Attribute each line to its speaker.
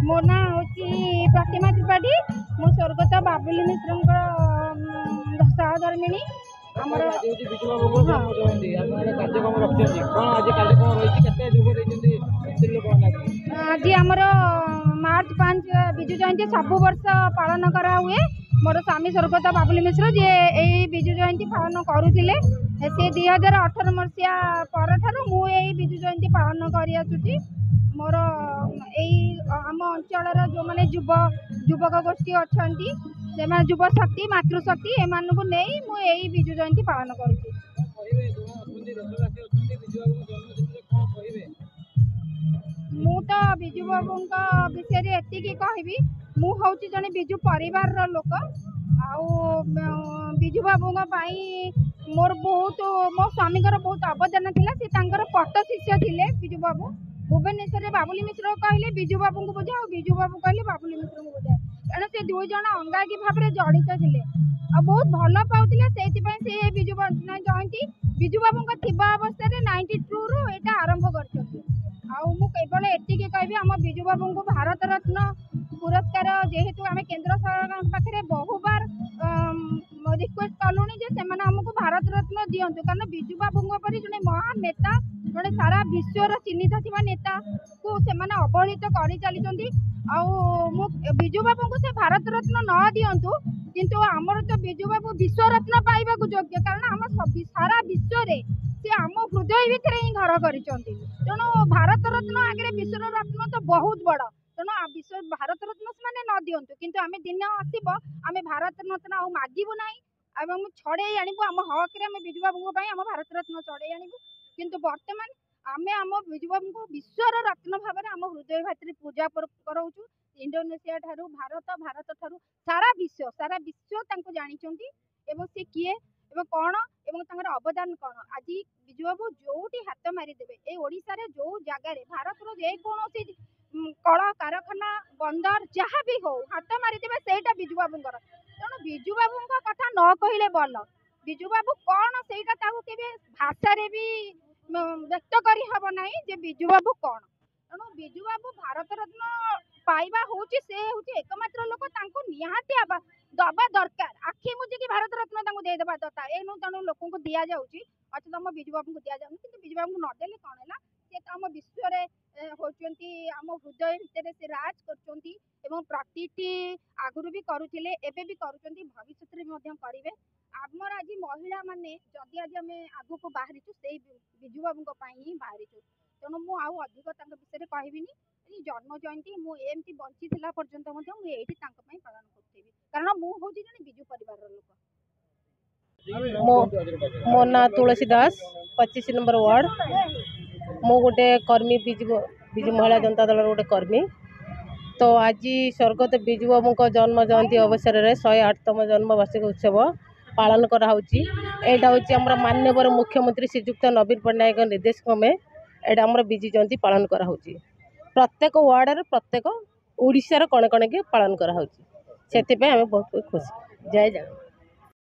Speaker 1: मो ना हूँ प्रतिमा त्रिपाठी मो स्वर्गत बाबुली मिश्र सहधर्मिणी आमर आज आमर मार्च 5 विजु जयंती सबु वर्ष पालन करा हुए। मोर स्वामी स्वर्गत बाबुली मिश्र जे यही विजु जयंती पालन करुले से 2018 मसीहा पर मुझे विजु जयंती पालन कर मोर आम अंचल जो मैंने युवक गोष्ठी अच्छा युव शक्ति मातृशक्ति एम नहीं मुझे विजु जयंती पालन करुँच। मु तो विजु बाबू विषय एति कहबी मु हूँ जड़े विजु परिवार लोक विजु बाबू मोर बहुत मो स्वामी बहुत अवदान था पट शिष्य थे विजु बाबू भुवनेश्वर बाबुली मिश्र कहले विजु बाबू को बुझा और विजु बाबू कहले बाबुली मिश्र को बुझा कारण से दुई जन अंगागी भाव में जड़ित थे और बहुत भल पाते से विजु जयंती विजु बाबू थिबा अवस्था 92 रु एटा आरंभ कर एतिके कहबी आम विजु बाबू को भारत रत्न पुरस्कार जेहेतु आम केंद्र सरकार पाखे बहुबार रिक्वेस्ट कलुनी जे से आमको भारत रत्न दिंतु कारण विजु बाबू जड़े महान नेता जड़े सारा विश्वर चिन्हित थिबा नेता को से अवहेलित कर चली विजु बाबू को से भारत रत्न न दिंतु किंतु आमर तो विजु बाबू विश्व रत्न पाइबा योग्य कारण आम सारा विश्व से आम हृदय भितर ही घर कर तेणु भारत रत्न आगे विश्व रत्न तो बहुत बड़ तेणु विश्व भारत रत्न से न दिंतु किंतु आम दिन आसब आम भारत रत्न आ मागबू ना छड़े आणबू आम हक में विजु बाबू आम भारत रत्न छड़े आणबू किंतु वर्तमान आम आम विजु बाबू को विश्वर रत्न भाव में आम हृदय भात पूजा कराऊँ। इंडोनेशिया ठारू भारत ठारू सारा विश्व जानी से किए कौन एवं अवदान कौन आज विजु बाबू जो हाथ मारिदेवे ये ओडिशा रे जो जगार भारत जेकोसी कल कारखाना बंदर जहाँ भी हो हाथ मारिदेवे सेटा विजु बाबूर तेणु विजु बाबू कथा न कहले भल विजु बाबू कौन से भाषा भी व्यक्त करहब ना जे विजु बाबू कौन तेणु विजु बाबू भारत रत्न पाइबा हूँ से एकमात्र लोक निहाती दबा दरकार आखि मुझे भारत रत्न देदेबा दरकार एनु तेणु लोक को दि जाऊँगी अच्छे तुम विजु बाबू को दि जाऊँ कि विजु बाबू नदेले कौन है सी तो आम विश्व होती आम हृदय भितर से राज कर प्रति आगुरी भी करुले एवं भी करुँच भविष्य में करेंगे आमर आज महिला माने जदि आज आम आग को बाहरी से विजु बाबू ही बाहरी तेणु मुझे अधिक विषय कहबी जन्म जयंती मुझे बंची पर्यंत मुझे पालन करी कारण मुझे जन विजु परिवार लोक।
Speaker 2: मो ना तुलसी दास 25 नंबर वार्ड मो गोटे कर्मी विजु महिला जनता दल गोटे कर्मी तो आज स्वर्गत विजु बाबू जन्म जयंती अवसर में 108तम जन्मवार्षिक उत्सव पालन कराऊँगी। यहाँ हूँ आम माननीय मुख्यमंत्री श्रीजुक्त नवीन पट्टनायक निर्देश में यहाँ आम विजु जयंती पालन कराऊँगी। प्रत्येक वार्ड प्रत्येक ओडिशार कणे कणे के पालन कराऊँगी से आम बहुत खुशी। जय जगन्नाथ।